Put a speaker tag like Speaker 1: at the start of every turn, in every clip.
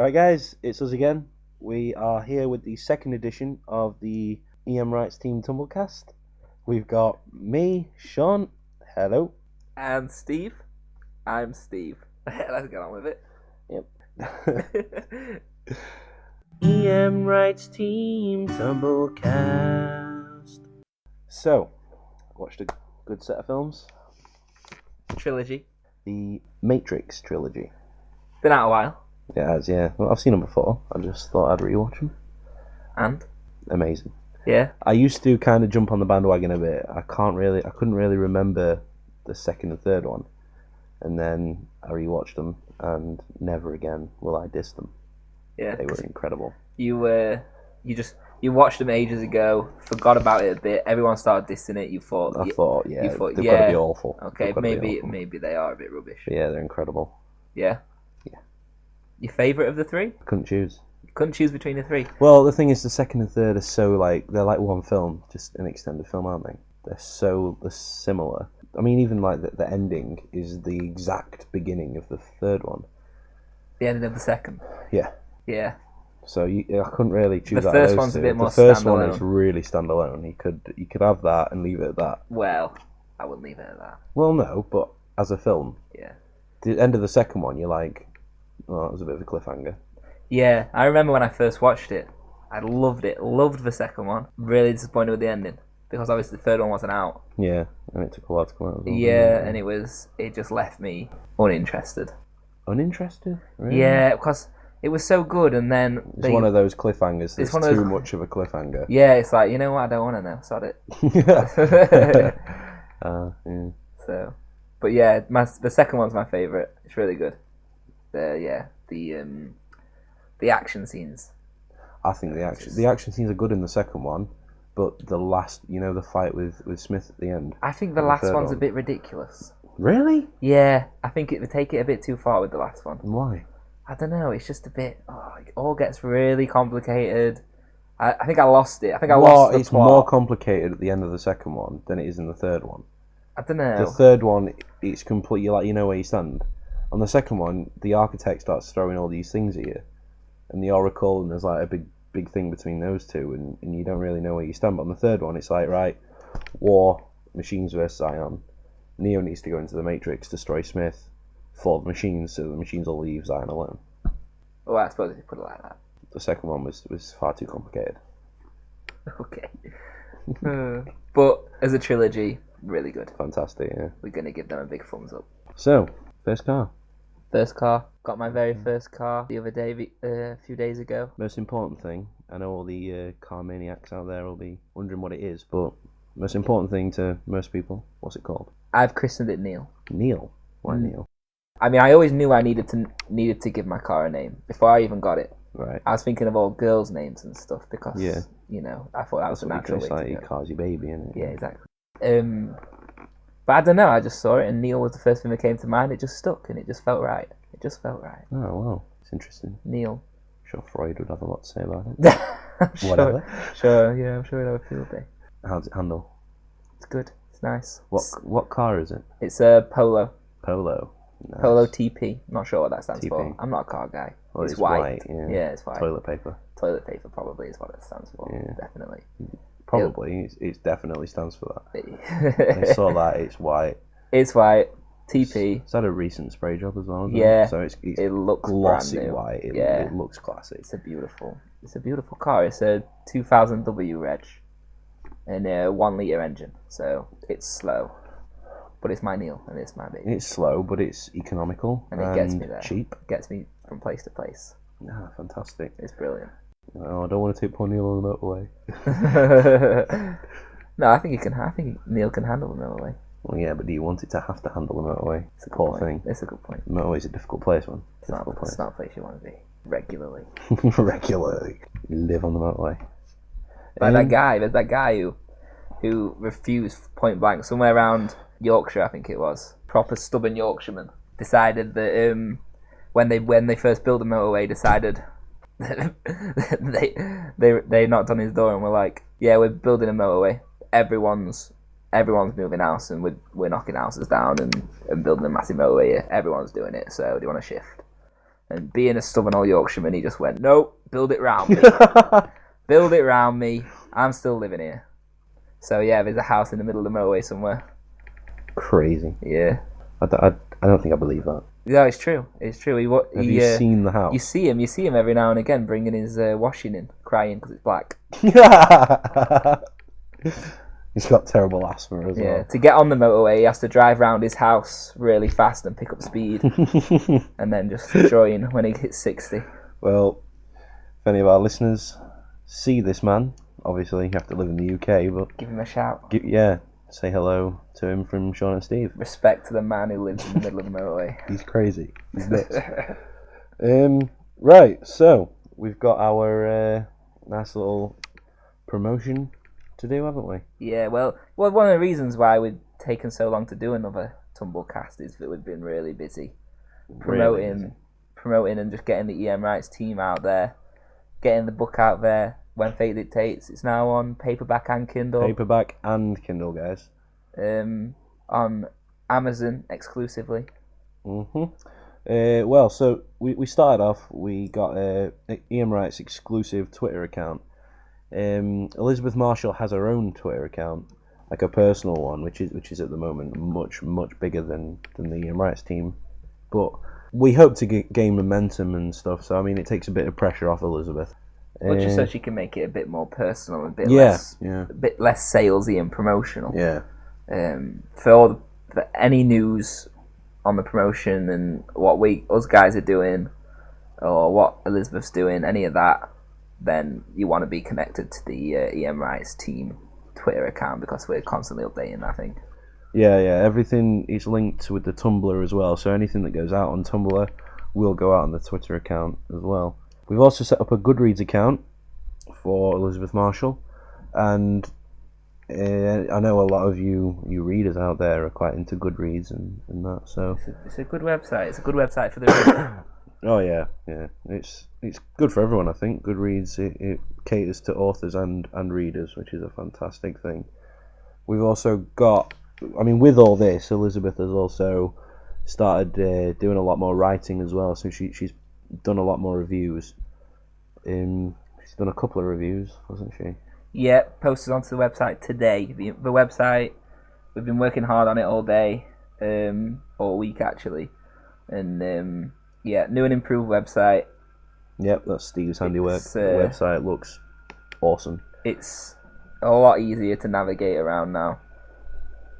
Speaker 1: Alright guys, it's us again. We are here with the second edition of the EmWrites team Tumblcast. We've got me, Sean, hello.
Speaker 2: And Steve. I'm Steve. Let's get on with it.
Speaker 1: Yep. EmWrites team Tumblcast. So, watched a good set of films.
Speaker 2: Trilogy.
Speaker 1: The Matrix trilogy.
Speaker 2: Been out a while.
Speaker 1: It has, yeah. Well, I've seen them before. I just thought I'd rewatch them.
Speaker 2: And?
Speaker 1: Amazing.
Speaker 2: Yeah.
Speaker 1: I used to kind of jump on the bandwagon a bit. I couldn't really remember the second and third one. And then I rewatched them, and never again will I diss them.
Speaker 2: Yeah.
Speaker 1: They were incredible.
Speaker 2: You watched them ages ago, forgot about it a bit, everyone started dissing it, you thought
Speaker 1: they've got to be awful.
Speaker 2: Okay, maybe they are a bit rubbish.
Speaker 1: But yeah, they're incredible.
Speaker 2: Yeah?
Speaker 1: Yeah.
Speaker 2: Your favourite of the three?
Speaker 1: Couldn't choose.
Speaker 2: Couldn't choose between the three?
Speaker 1: Well, the thing is, the second and third are so they're like one film, just an extended film, aren't they? They're similar. I mean, even like the ending is the exact beginning of the third one.
Speaker 2: The ending of the second?
Speaker 1: Yeah.
Speaker 2: Yeah.
Speaker 1: So I couldn't really choose.
Speaker 2: The first one's a bit more standalone.
Speaker 1: The first one is really standalone. You could have that and leave it at that.
Speaker 2: Well, I wouldn't leave it at that.
Speaker 1: Well, no, but as a film,
Speaker 2: yeah.
Speaker 1: The end of the second one, you're like, oh, it was a bit of a cliffhanger.
Speaker 2: Yeah, I remember when I first watched it, I loved it. Loved the second one. Really disappointed with the ending because obviously the third one wasn't out.
Speaker 1: Yeah, and it took a while to come out as well.
Speaker 2: Yeah, and it just left me uninterested.
Speaker 1: Uninterested? Really?
Speaker 2: Yeah, because it was so good, and then
Speaker 1: it's one of those cliffhangers that's too much of a cliffhanger.
Speaker 2: Yeah, it's like, you know what, I don't want to know, sod it.
Speaker 1: Yeah.
Speaker 2: So, but yeah, the second one's my favourite. It's really good. The action scenes.
Speaker 1: I think the action scenes are good in the second one, but the last, the fight with Smith at the end.
Speaker 2: I think the last one's a bit ridiculous.
Speaker 1: Really?
Speaker 2: Yeah, I think they take it a bit too far with the last one.
Speaker 1: Why?
Speaker 2: I don't know, it's just a bit... it all gets really complicated. I think I lost it. I think I lost the plot.
Speaker 1: It's more complicated at the end of the second one than it is in the third one.
Speaker 2: I don't know.
Speaker 1: The third one, it's completely like, you know where you stand. On the second one, the architect starts throwing all these things at you. And the Oracle, and there's like a big thing between those two, and you don't really know where you stand. But on the third one, it's like, right, war, machines versus Zion. Neo needs to go into the Matrix, destroy Smith, for the machines, so the machines will leave Zion alone.
Speaker 2: Oh, I suppose if you put it like that.
Speaker 1: The second one was far too complicated.
Speaker 2: Okay. But as a trilogy, really good.
Speaker 1: Fantastic, yeah.
Speaker 2: We're going to give them a big thumbs up.
Speaker 1: So, first car.
Speaker 2: First car. Got my very first car the other day, a few days ago.
Speaker 1: Most important thing, I know all the car maniacs out there will be wondering what it is, but most important thing to most people, what's it called?
Speaker 2: I've christened it Neil.
Speaker 1: Neil? Why Neil?
Speaker 2: I mean, I always knew I needed to give my car a name before I even got it.
Speaker 1: Right.
Speaker 2: I was thinking of all girls' names and stuff because, I thought that was a natural way to go.
Speaker 1: Your car's your baby, isn't it?
Speaker 2: Yeah, exactly. But I don't know, I just saw it and Neil was the first thing that came to mind. It just stuck and it just felt right. It just felt right.
Speaker 1: Oh, wow. It's interesting.
Speaker 2: Neil.
Speaker 1: I'm sure Freud would have a lot to say about it.
Speaker 2: Whatever. Sure, yeah, I'm sure he'd have a field day.
Speaker 1: How's it handle?
Speaker 2: It's good. It's nice.
Speaker 1: What car is it?
Speaker 2: It's a Polo.
Speaker 1: Polo. Nice.
Speaker 2: Polo TP. Not sure what that stands
Speaker 1: TP.
Speaker 2: for. I'm not a car guy.
Speaker 1: Well,
Speaker 2: it's white.
Speaker 1: Yeah,
Speaker 2: it's white.
Speaker 1: Toilet paper.
Speaker 2: Toilet paper probably is what it stands for. Yeah. Definitely.
Speaker 1: Probably. It definitely stands for that. I saw that. It's white.
Speaker 2: It's white. TP.
Speaker 1: Is that a recent spray job as well?
Speaker 2: Yeah.
Speaker 1: So it
Speaker 2: looks
Speaker 1: glossy
Speaker 2: brand new.
Speaker 1: White. It looks classy.
Speaker 2: It's a beautiful car. It's a 2000 W reg and a 1 litre engine. So it's slow. But it's my Neil, and it's my baby.
Speaker 1: It's slow, but it's economical and it
Speaker 2: gets me there.
Speaker 1: Cheap.
Speaker 2: It gets me from place to place.
Speaker 1: Ah, fantastic.
Speaker 2: It's brilliant.
Speaker 1: Oh, I don't want to take poor Neil on the motorway.
Speaker 2: No, I think Neil can handle the motorway.
Speaker 1: Well, yeah, but do you want it to have to handle the motorway?
Speaker 2: It's a poor thing. It's a good point.
Speaker 1: The motorway's a difficult place, man.
Speaker 2: It's not a place you want to be regularly.
Speaker 1: Regularly. You live on the motorway.
Speaker 2: Like there's that guy who refused point blank somewhere around Yorkshire, I think it was. Proper stubborn Yorkshireman. Decided that when they first built the motorway, decided that they knocked on his door and were like, yeah, we're building a motorway. Everyone's moving house and we're knocking houses down and building a massive motorway here. Everyone's doing it, so do you want to shift? And being a stubborn old Yorkshireman, he just went, nope, build it round me. Build it round me. I'm still living here. So yeah, there's a house in the middle of the motorway somewhere.
Speaker 1: Crazy.
Speaker 2: Yeah.
Speaker 1: I don't think I believe that.
Speaker 2: Yeah, it's true. It's true.
Speaker 1: Have you seen the house?
Speaker 2: You see him every now and again bringing his washing in, crying because it's black.
Speaker 1: He's got terrible asthma as well.
Speaker 2: Yeah, to get on the motorway, he has to drive around his house really fast and pick up speed, and then just join when he hits 60.
Speaker 1: Well, if any of our listeners see this man, obviously you have to live in the UK, but
Speaker 2: give him a shout.
Speaker 1: Say hello to him from Sean and Steve.
Speaker 2: Respect to the man who lives in the middle of the motorway.
Speaker 1: He's crazy. He's nuts. Right, so we've got our nice little promotion to do, haven't we?
Speaker 2: Yeah, well, one of the reasons why we've taken so long to do another Tumblcast is that we've been really busy promoting and just getting the EmWrites team out there, getting the book out there. When Fate Dictates, it's now on paperback and Kindle.
Speaker 1: Paperback and Kindle, guys.
Speaker 2: On Amazon exclusively.
Speaker 1: Well, so we started off. We got a EmWrites exclusive Twitter account. Elizabeth Marshall has her own Twitter account, like a personal one, which is at the moment much bigger than the EmWrites team. But we hope to gain momentum and stuff. So I mean, it takes a bit of pressure off Elizabeth.
Speaker 2: But just so she can make it a bit more personal, a bit less salesy and promotional.
Speaker 1: Yeah.
Speaker 2: For any news on the promotion and what us guys are doing, or what Elizabeth's doing, any of that, then you want to be connected to the EmWrites team Twitter account because we're constantly updating, I think.
Speaker 1: Yeah. Everything is linked with the Tumblr as well, so anything that goes out on Tumblr will go out on the Twitter account as well. We've also set up a Goodreads account for Elizabeth Marshall, and I know a lot of you readers out there are quite into Goodreads and that. So
Speaker 2: it's a good website. It's a good website for the reader.
Speaker 1: Oh yeah. It's good for everyone. I think Goodreads it caters to authors and readers, which is a fantastic thing. We've also got, I mean, with all this, Elizabeth has also started doing a lot more writing as well. So she's done a lot more reviews. She's done a couple of reviews, hasn't she?
Speaker 2: Yeah, posted onto the website today. The website, we've been working hard on it all day, all week actually, and new and improved website.
Speaker 1: Yep, that's Steve's handiwork. The website looks awesome.
Speaker 2: It's a lot easier to navigate around now.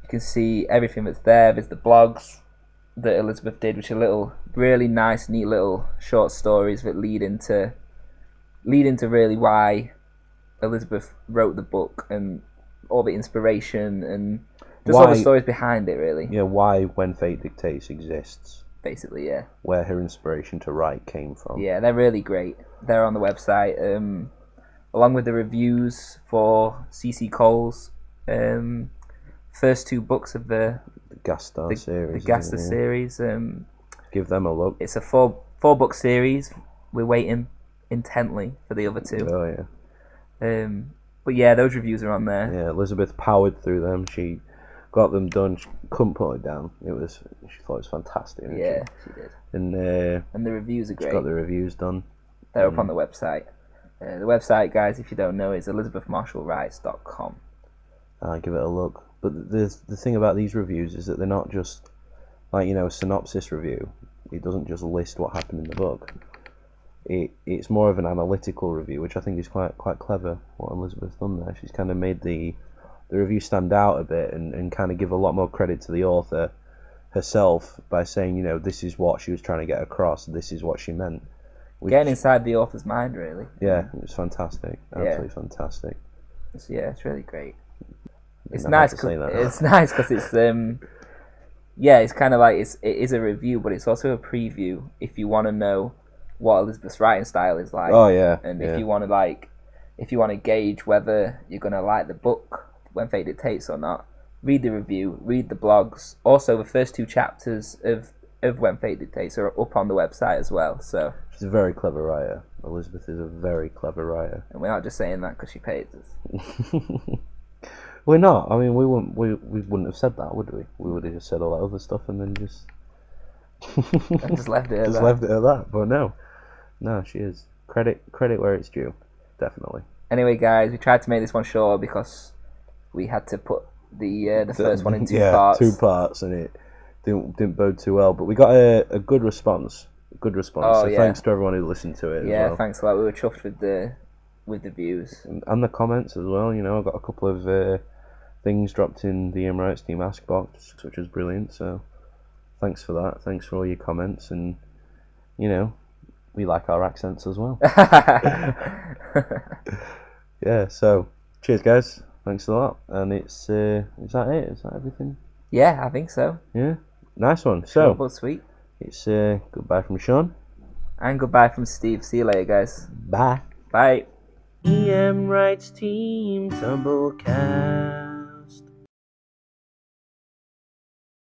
Speaker 2: You can see everything that's there. There's the blogs that Elizabeth did, which are really nice, neat little short stories that lead into really why Elizabeth wrote the book and all the inspiration and just all the stories behind it, really.
Speaker 1: Yeah, why When Fate Dictates exists.
Speaker 2: Basically, yeah.
Speaker 1: Where her inspiration to write came from.
Speaker 2: Yeah, they're really great. They're on the website, along with the reviews for C.C.Cole's first two books of the
Speaker 1: Gastar series.
Speaker 2: The Gastar series.
Speaker 1: Give them a look.
Speaker 2: It's a four-book series. We're waiting intently for the other two.
Speaker 1: Oh yeah.
Speaker 2: But yeah, those reviews are on there.
Speaker 1: Yeah, Elizabeth powered through them. She got them done. She couldn't put it down. She thought it was fantastic.
Speaker 2: Yeah, she did.
Speaker 1: And
Speaker 2: the reviews are great.
Speaker 1: She got the reviews done.
Speaker 2: They're up on the website. The website, guys, if you don't know, is elizabethmarshallwrites.com.
Speaker 1: Give it a look. But the thing about these reviews is that they're not just like, a synopsis review. It doesn't just list what happened in the book. It's more of an analytical review, which I think is quite clever what Elizabeth's done there. She's kind of made the review stand out a bit and kind of give a lot more credit to the author herself by saying, this is what she was trying to get across, this is what she meant.
Speaker 2: Getting inside the author's mind, really.
Speaker 1: Yeah, it was fantastic. Absolutely fantastic.
Speaker 2: It's really great. It's nice because it's it's kind of like it is a review, but it's also a preview if you want to know what Elizabeth's writing style is like.
Speaker 1: Oh yeah.
Speaker 2: And if you want to gauge whether you're gonna like the book When Fate Dictates or not, read the review, read the blogs. Also, the first two chapters of When Fate Dictates are up on the website as well. So
Speaker 1: she's a very clever writer. Elizabeth is a very clever writer.
Speaker 2: And we're not just saying that because she pays us.
Speaker 1: We're not. I mean, we wouldn't have said that, would we? We would have just said all that other stuff and then just
Speaker 2: I just left it at
Speaker 1: Just
Speaker 2: that.
Speaker 1: left it at that. But no, she is. Credit where it's due, definitely.
Speaker 2: Anyway, guys, we tried to make this one shorter because we had to put the first one in two parts.
Speaker 1: 2 parts, and it didn't bode too well. But we got a good response. So thanks to everyone who listened to it.
Speaker 2: Yeah,
Speaker 1: as well.
Speaker 2: thanks a lot. We were chuffed with the views
Speaker 1: And the comments as well. I got a couple of things dropped in the EmWrites team ask box, which was brilliant. So thanks for that. Thanks for all your comments, and we like our accents as well. Yeah. So cheers, guys. Thanks a lot. And is that it? Is that everything?
Speaker 2: Yeah, I think so.
Speaker 1: Yeah. Nice one.
Speaker 2: Short but sweet.
Speaker 1: It's goodbye from Sean.
Speaker 2: And goodbye from Steve. See you later, guys.
Speaker 1: Bye.
Speaker 2: Bye.
Speaker 1: EmWrites team Tumblcast.